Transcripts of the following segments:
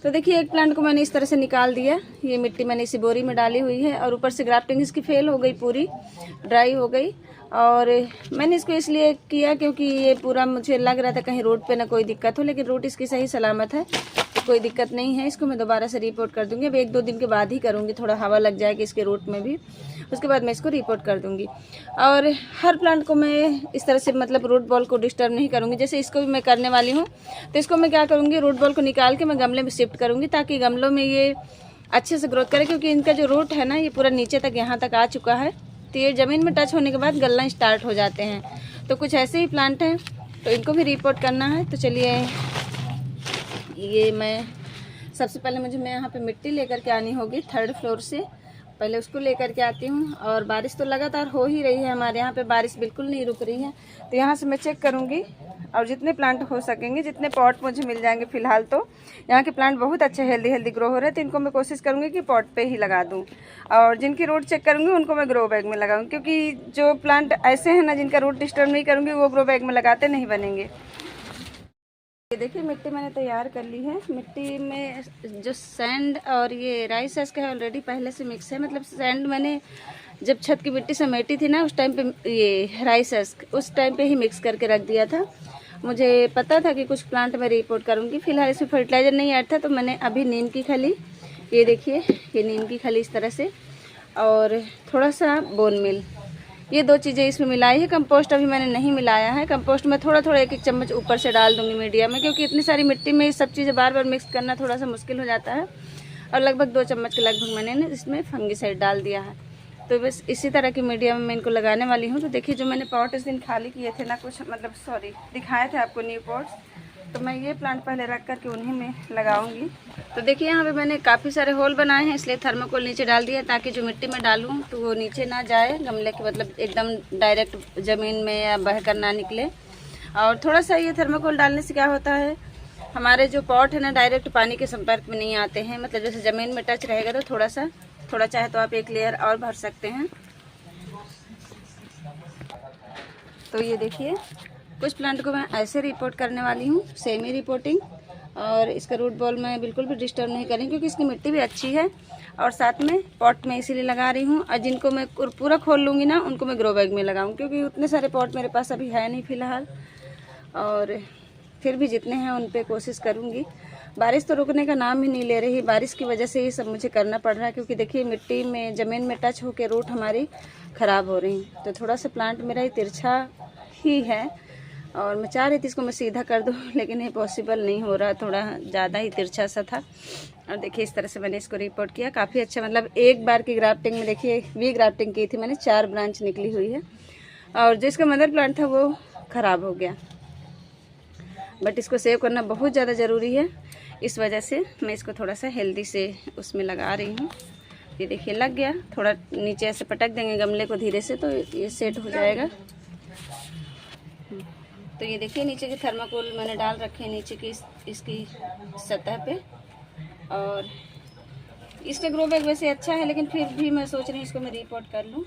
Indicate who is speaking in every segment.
Speaker 1: तो देखिए एक प्लांट को मैंने इस तरह से निकाल दिया। ये मिट्टी मैंने इसी बोरी में डाली हुई है और ऊपर से ग्राफ्टिंग इसकी फेल हो गई, पूरी ड्राई हो गई। और मैंने इसको इसलिए किया क्योंकि ये पूरा मुझे लग रहा था कहीं रूट पे ना कोई दिक्कत हो, लेकिन रूट इसकी सही सलामत है, तो कोई दिक्कत नहीं है। इसको मैं दोबारा से रिपोर्ट कर दूंगी। अब 1-2 दिन के बाद ही करूँगी, थोड़ा हवा लग जाएगी इसके रूट में भी, उसके बाद मैं इसको रिपोर्ट कर दूंगी। और हर प्लांट को मैं इस तरह से मतलब रूट बॉल को डिस्टर्ब नहीं करूँगी। जैसे इसको भी मैं करने वाली हूँ, तो इसको मैं क्या करूँगी, रूट बॉल को निकाल के मैं गमले में शिफ्ट करूँगी ताकि गमलों में ये अच्छे से ग्रोथ करे, क्योंकि इनका जो रूट है ना ये पूरा नीचे तक यहाँ तक आ चुका है। तो ये ज़मीन में टच होने के बाद गलना स्टार्ट हो जाते हैं। तो कुछ ऐसे ही प्लांट हैं, तो इनको भी रिपोर्ट करना है। तो चलिए, ये मैं सबसे पहले मैं यहाँ पे मिट्टी लेकर के आनी होगी 3rd फ्लोर से, पहले उसको लेकर के आती हूँ। और बारिश तो लगातार हो ही रही है, हमारे यहाँ पे बारिश बिल्कुल नहीं रुक रही है। तो यहाँ से मैं चेक करूँगी और जितने प्लांट हो सकेंगे, जितने पॉट मुझे मिल जाएंगे, फिलहाल तो यहाँ के प्लांट बहुत अच्छे हेल्दी ग्रो हो रहे हैं, तो इनको मैं कोशिश करूँगी कि पॉट पे ही लगा दूँ। और जिनकी रूट चेक करूँगी उनको मैं ग्रो बैग में लगाऊँ, क्योंकि जो प्लांट ऐसे हैं ना जिनका रूट डिस्टर्ब नहीं करूँगी वो ग्रो बैग में लगाते नहीं बनेंगे। ये देखिए मिट्टी मैंने तैयार कर ली है। मिट्टी में जो सैंड और ये राइस का है ऑलरेडी पहले से मिक्स है। मतलब सैंड मैंने जब छत की मिट्टी समेटी थी ना, उस टाइम पे ये राइस उस टाइम पे ही मिक्स करके रख दिया था। मुझे पता था कि कुछ प्लांट मैं रिपोर्ट करूँगी। फिलहाल इसमें फर्टिलाइज़र नहीं ऐड था, तो मैंने अभी नीम की खली, ये देखिए ये नीम की खली इस तरह से, और थोड़ा सा बोन मिल, ये 2 चीज़ें इसमें मिलाई है। कंपोस्ट अभी मैंने नहीं मिलाया है। कंपोस्ट में थोड़ा 1-1 चम्मच ऊपर से डाल दूंगी मीडियम में, क्योंकि इतनी सारी मिट्टी में ये सब चीज़ें बार बार मिक्स करना थोड़ा सा मुश्किल हो जाता है। और लगभग 2 चम्मच के लगभग मैंने इसमें फंगीसाइड डाल दिया है। तो बस इसी तरह की मीडियम में इनको लगाने वाली हूँ। तो देखिए जो मैंने पॉट इस दिन खाली किए थे ना, कुछ मतलब सॉरी दिखाए थे आपको न्यू पॉट्स, तो मैं ये प्लांट पहले रख करके उन्हीं में लगाऊंगी। तो देखिए यहाँ पे मैंने काफ़ी सारे होल बनाए हैं, इसलिए थर्माकोल नीचे डाल दिया ताकि जो मिट्टी में डालूँ तो वो नीचे ना जाए गमले के, मतलब एकदम डायरेक्ट ज़मीन में या बह कर ना निकले। और थोड़ा सा ये थर्माकोल डालने से क्या होता है, हमारे जो पॉट है ना डायरेक्ट पानी के संपर्क में नहीं आते हैं। मतलब जैसे ज़मीन में टच रहेगा तो थोड़ा चाहे तो आप 1 लेयर और भर सकते हैं। तो ये देखिए कुछ प्लांट को मैं ऐसे रिपोर्ट करने वाली हूँ, सेमी रिपोर्टिंग। और इसका रूट बॉल मैं बिल्कुल भी डिस्टर्ब नहीं करेंगी, क्योंकि इसकी मिट्टी भी अच्छी है। और साथ में पॉट में इसीलिए लगा रही हूँ। और जिनको मैं पूरा खोल लूँगी ना, उनको मैं ग्रो बैग में लगाऊँ, क्योंकि उतने सारे पॉट मेरे पास अभी है नहीं फ़िलहाल। और फिर भी जितने हैं उन पर कोशिश करूँगी। बारिश तो रुकने का नाम ही नहीं ले रही, बारिश की वजह से ये सब मुझे करना पड़ रहा है। क्योंकि देखिए मिट्टी में ज़मीन में टच होकर रूट हमारी ख़राब हो रही हैं। तो थोड़ा सा प्लांट मेरा ही तिरछा ही है, और मैं चाह रही थी इसको मैं सीधा कर दूँ, लेकिन ये पॉसिबल नहीं हो रहा, थोड़ा ज़्यादा ही तिरछा सा था। और देखिए इस तरह से मैंने इसको रिपोर्ट किया। काफ़ी अच्छा, मतलब एक बार की ग्राफ्टिंग में देखिए वी ग्राफ्टिंग की थी मैंने, 4 ब्रांच निकली हुई है। और जो इसका मदर प्लांट था वो ख़राब हो गया, बट इसको सेव करना बहुत ज़्यादा ज़रूरी है। इस वजह से मैं इसको थोड़ा सा हेल्दी से उसमें लगा रही हूँ। ये देखिए लग गया, थोड़ा नीचे ऐसे पटक देंगे गमले को धीरे से, तो ये सेट हो जाएगा। तो ये देखिए नीचे के थर्माकोल मैंने डाल रखे हैं नीचे की इसकी सतह पे। और इसका ग्रो बैग वैसे अच्छा है, लेकिन फिर भी मैं सोच रही हूँ इसको मैं रिपोर्ट कर लूँ।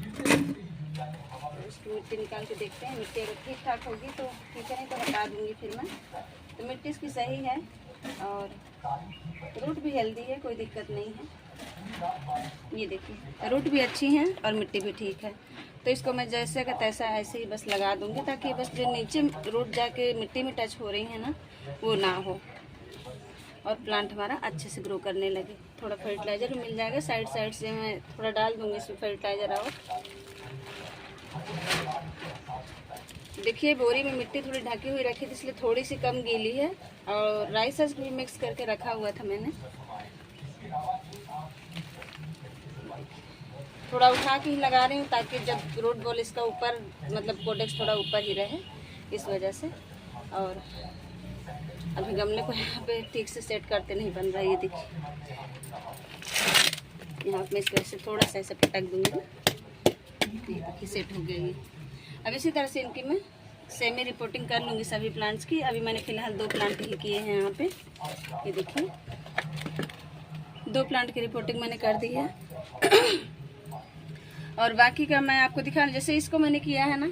Speaker 1: इसकी मिट्टी निकाल के देखते हैं, मिट्टी अगर ठीक ठाक होगी तो ठीक है, नहीं तो हटा दूँगी फिर मैं। तो मिट्टी इसकी सही है और रूट भी हेल्दी है, कोई दिक्कत नहीं है। ये देखिए रूट भी अच्छी हैं और मिट्टी भी ठीक है। तो इसको मैं जैसे का तैसा ऐसे ही बस लगा दूंगी, ताकि बस जो नीचे रूट जाके मिट्टी में टच हो रही है ना, वो ना हो और प्लांट हमारा अच्छे से ग्रो करने लगे। थोड़ा फर्टिलाइज़र भी मिल जाएगा, साइड से मैं थोड़ा डाल दूंगी इसमें फर्टिलाइज़र। और देखिए बोरी में मिट्टी थोड़ी ढकी हुई रखी थी, इसलिए थोड़ी सी कम गीली है। और राइस भी मिक्स करके रखा हुआ था मैंने, थोड़ा उठा के ही लगा रही हूँ ताकि जब रूट बॉल इसका ऊपर, मतलब कोडेक्स थोड़ा ऊपर ही रहे, इस वजह से। और अभी गमले को यहाँ पे ठीक से सेट करते नहीं बन रहा है। ये देखिए यहाँ पे इसको ऐसे थोड़ा सा ऐसे पटक दूँगी, ये देखिए सेट हो गया ये। अब इसी तरह से इनकी मैं सेमी रिपोर्टिंग कर लूँगी सभी प्लांट्स की। अभी मैंने फ़िलहाल 2 प्लांट ही किए हैं यहाँ पे, ये देखिए 2 प्लांट की रिपोर्टिंग मैंने कर दी है। और बाकी का मैं आपको दिखा, जैसे इसको मैंने किया है ना,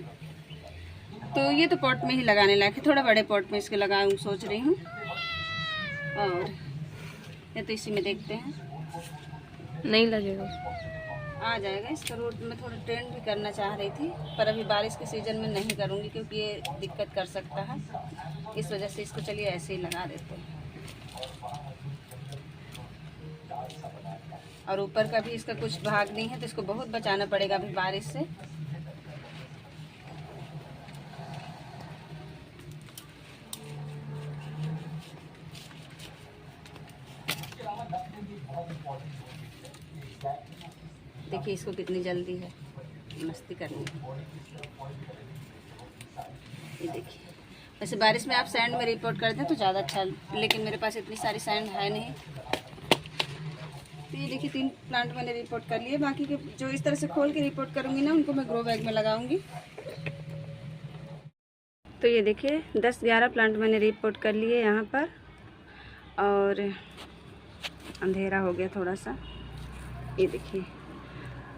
Speaker 1: तो ये तो पॉट में ही लगाने लायक है, थोड़ा बड़े पॉट में इसके लगाऊँ सोच रही हूँ। और या तो इसी में देखते हैं।
Speaker 2: नहीं लगेगा,
Speaker 1: आ जाएगा। इसका रूट में थोड़ा ट्रेंड भी करना चाह रही थी, पर अभी बारिश के सीज़न में नहीं करूँगी क्योंकि ये दिक्कत कर सकता है। इस वजह से इसको चलिए ऐसे ही लगा देते हैं। और ऊपर का भी इसका कुछ भाग नहीं है तो इसको बहुत बचाना पड़ेगा अभी बारिश से। देखिए इसको कितनी जल्दी है मस्ती करनी है। ये देखिए, वैसे बारिश में आप सैंड में रिपोर्ट करते हैं तो ज़्यादा अच्छा, लेकिन मेरे पास इतनी सारी सैंड है नहीं। तो ये देखिए 3 प्लांट मैंने रिपोर्ट कर लिए। बाकी के जो इस तरह से खोल के रिपोर्ट करूँगी ना, उनको मैं ग्रो बैग में लगाऊंगी। तो ये देखिए 10-11 प्लांट मैंने रिपोर्ट कर लिए यहाँ पर, और अंधेरा हो गया थोड़ा सा। ये देखिए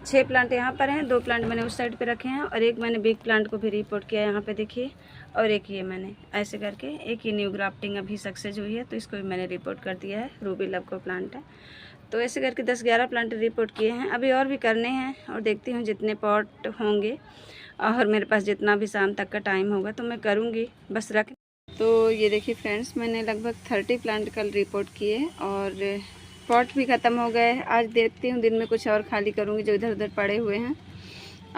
Speaker 1: 6 प्लांट यहाँ पर हैं, 2 प्लांट मैंने उस साइड पे रखे हैं और एक मैंने बिग प्लांट को भी रिपोर्ट किया यहाँ पे देखिए, और एक ये मैंने ऐसे करके एक ये न्यू ग्राफ्टिंग अभी सक्सेस हुई है तो इसको भी मैंने रिपोर्ट कर दिया है। रूबी लव का प्लांट है। तो ऐसे करके 10-11 प्लांट रिपोर्ट किए हैं। अभी और भी करने हैं और देखती हूँ जितने पॉट होंगे और मेरे पास जितना भी शाम तक का टाइम होगा तो मैं करूँगी, बस रख। तो ये देखिए फ्रेंड्स, मैंने लगभग 30 प्लांट कल रिपोर्ट किए और पॉट भी ख़त्म हो गए। आज देखती हूँ दिन में कुछ और खाली करूँगी जो इधर उधर पड़े हुए हैं।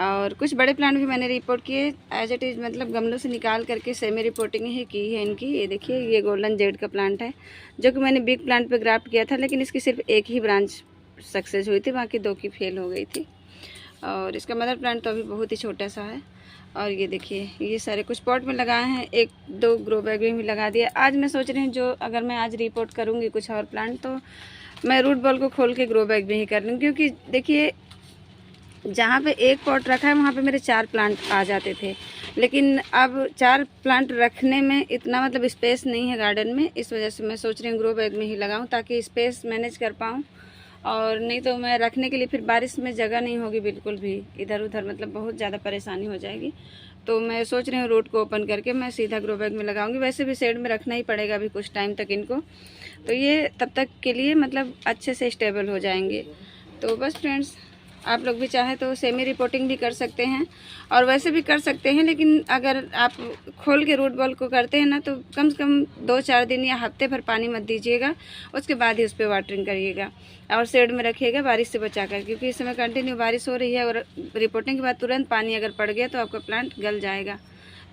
Speaker 1: और कुछ बड़े प्लांट भी मैंने रिपोर्ट किए एज इट इज़, मतलब गमलों से निकाल करके सेमी रिपोर्टिंग ही की है इनकी। ये देखिए ये गोल्डन जेड का प्लांट है जो कि मैंने बिग प्लांट पे ग्राफ्ट किया था, लेकिन इसकी सिर्फ एक ही ब्रांच सक्सेस हुई थी, बाकी 2 की फेल हो गई थी। और इसका मदर प्लांट तो अभी बहुत ही छोटा सा है। और ये देखिए ये सारे कुछ पॉट में लगाए हैं, 1-2 ग्रो बैग में भी लगा दिया। आज मैं सोच रही हूँ जो अगर मैं आज रिपोर्ट करूँगी कुछ और प्लांट तो मैं रूट बॉल को खोल के ग्रो बैग में ही कर लूँ, क्योंकि देखिए जहाँ पे 1 पॉट रखा है वहाँ पे मेरे 4 प्लांट आ जाते थे, लेकिन अब 4 प्लांट रखने में इतना मतलब स्पेस नहीं है गार्डन में। इस वजह से मैं सोच रही हूँ ग्रो बैग में ही लगाऊँ ताकि स्पेस मैनेज कर पाऊँ, और नहीं तो मैं रखने के लिए फिर बारिश में जगह नहीं होगी बिल्कुल भी, इधर उधर मतलब बहुत ज़्यादा परेशानी हो जाएगी। तो मैं सोच रही हूँ रूट को ओपन करके मैं सीधा ग्रो बैग में लगाऊंगी। वैसे भी शेड में रखना ही पड़ेगा अभी कुछ टाइम तक इनको, तो ये तब तक के लिए मतलब अच्छे से स्टेबल हो जाएंगे। तो बस फ्रेंड्स, आप लोग भी चाहे तो सेमी रिपोर्टिंग भी कर सकते हैं और वैसे भी कर सकते हैं, लेकिन अगर आप खोल के रूट बॉल को करते हैं ना तो कम से कम 2-4 दिन या हफ्ते भर पानी मत दीजिएगा, उसके बाद ही उस पर वाटरिंग करिएगा और शेड में रखिएगा बारिश से बचाकर, क्योंकि इस समय कंटिन्यू बारिश हो रही है और रिपोर्टिंग के बाद तुरंत पानी अगर पड़ गया तो आपका प्लांट गल जाएगा।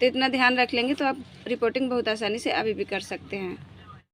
Speaker 1: तो इतना ध्यान रख लेंगे तो आप रिपोर्टिंग बहुत आसानी से अभी भी कर सकते हैं।